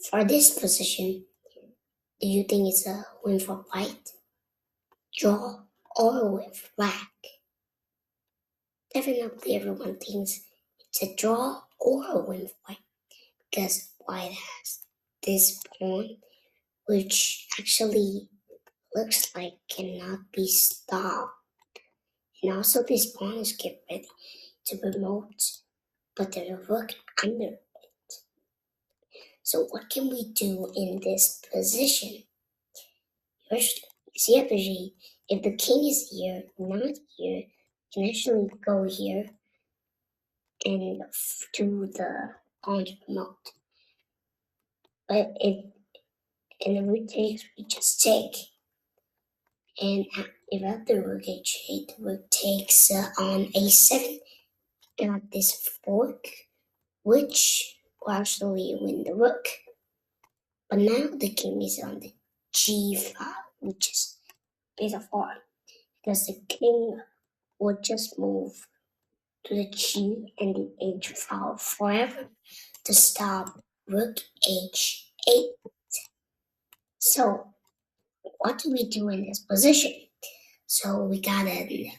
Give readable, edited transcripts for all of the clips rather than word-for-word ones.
For this position, do you think it's a win for white, draw, or a win for black? Definitely everyone thinks it's a draw or a win for white because white has this pawn which actually looks like cannot be stopped. And also this pawn is get ready to promote, but there's a rook under. So what can we do in this position? First, strategy, if the king is here, not here, can actually go here and to the pawn to promote. But if the rook takes, we just take. And if after rook h8, rook takes on a7, got this fork, which will actually win the rook. But now the king is on the g file, which is bit of hard because the king would just move to the g and the h file forever to stop rook h8. So what do we do in this position? So we got a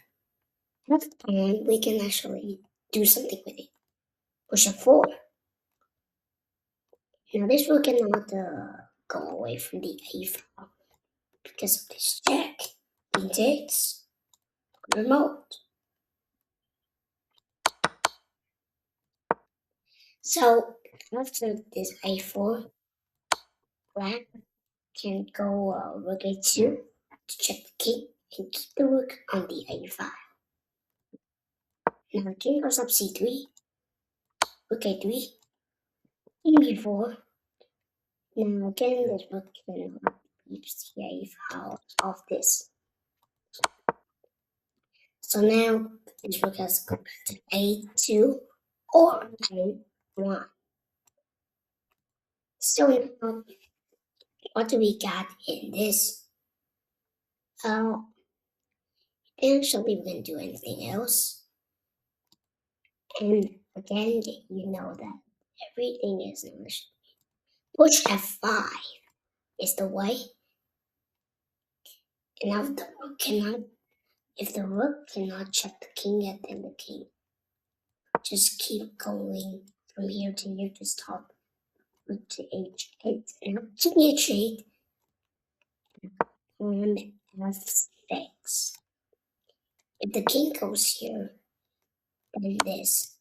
left pawn, we can actually do something with it. Push a 4. Now this rook cannot go away from the a file because of this check. He takes remote. So after this a4, black can go rook a2 to check the king and keep the rook on the a5. Now the king goes up c3, rook a3, king b4. Now again this rook can keeps the a file of this. So now this rook has to go back to a2 or a1. So now what do we got in this? Eventually we can do anything else. And again, you know that everything is negotiable. Push f5 is the way. And now the rook cannot, if the rook cannot check the king yet, then the king just keep going from here to here to stop rook to h8. Now to h8 on f6. If the king goes here, then this.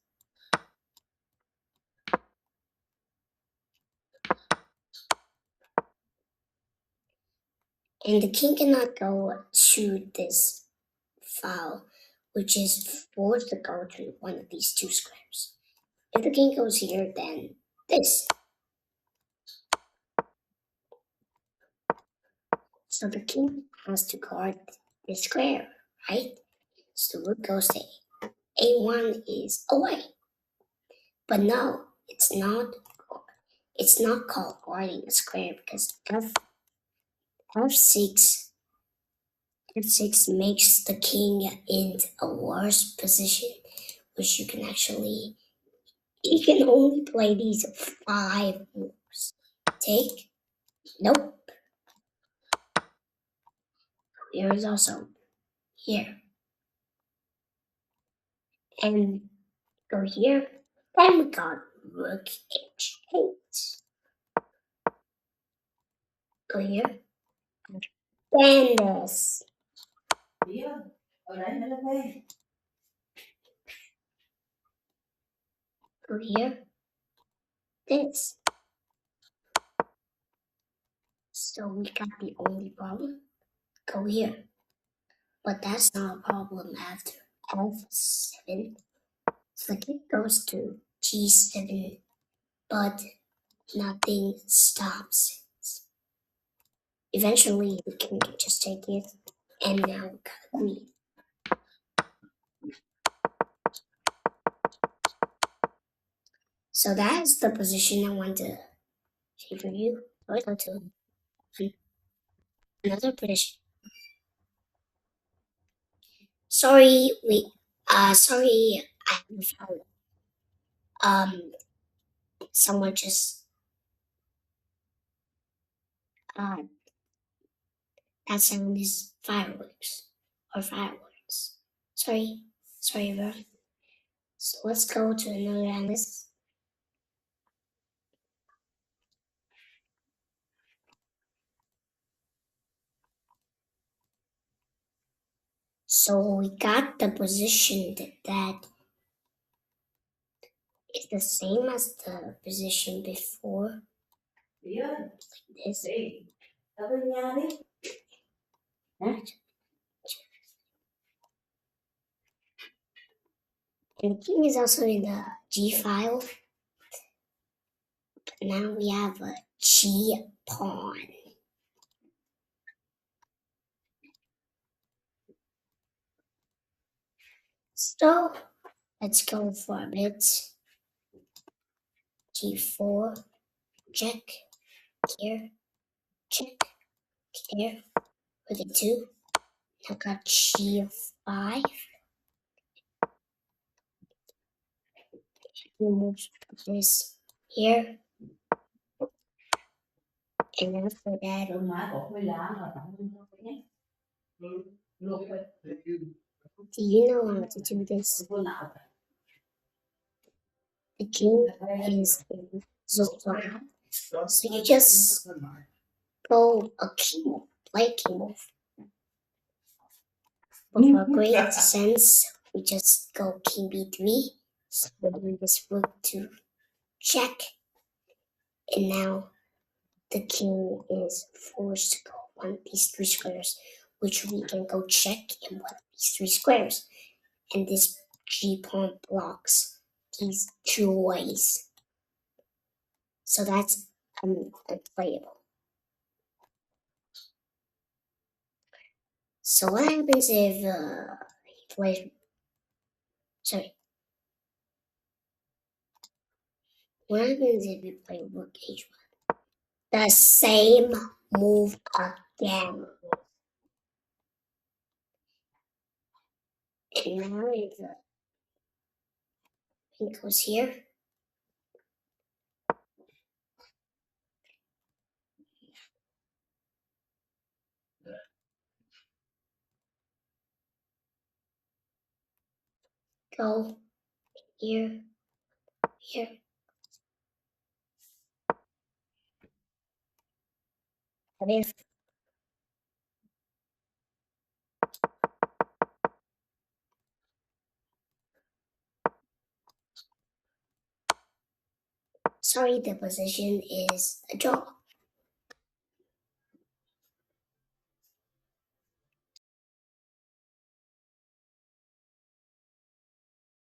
And the king cannot go to this file, which is forced to go to one of these two squares. If the king goes here, then this. So the king has to guard the square, right? So the rook goes to a1 is away. But no, it's not. It's not called guarding a square because f6 f6 makes the king in a worse position, which you can only play these 5 moves. Take, nope. Here is also here. And go here. Then we got rook h8. Go here. Then this. Go here. This. So we got the only problem. Go here. But that's not a problem after f7. So the king goes to g7, but nothing stops it. Eventually, the king can just take it, and now we got a queen. So that is the position I want to say for you. Let's go to another position. Sorry, I found someone just that sound is fireworks or fireworks. Sorry, everyone. So let's go to another analysis. So we got the position that is the same as the position before. Yun. This. Say, ano nangyari? And the king is also in the G file. But now we have a G pawn. So let's go for a bit. G4, check, here, check, here, with a 2. Now got G5. We move this here. And after that, Yung nga, okay lang. do you know how to do this? The king is in Zotra. So you just go a king move, play king move. But for great sense, we just go king b3. So we're doing this rook to check. And now the king is forced to go one of these 3 squares, which we can go check in one of these 3 squares. And this G pawn blocks these 2 ways. So that's unplayable. So what happens if he plays? Sorry. What happens if you play rook h1? The same move again. And now if the king goes here, go here, here. And if sorry, the position is a draw.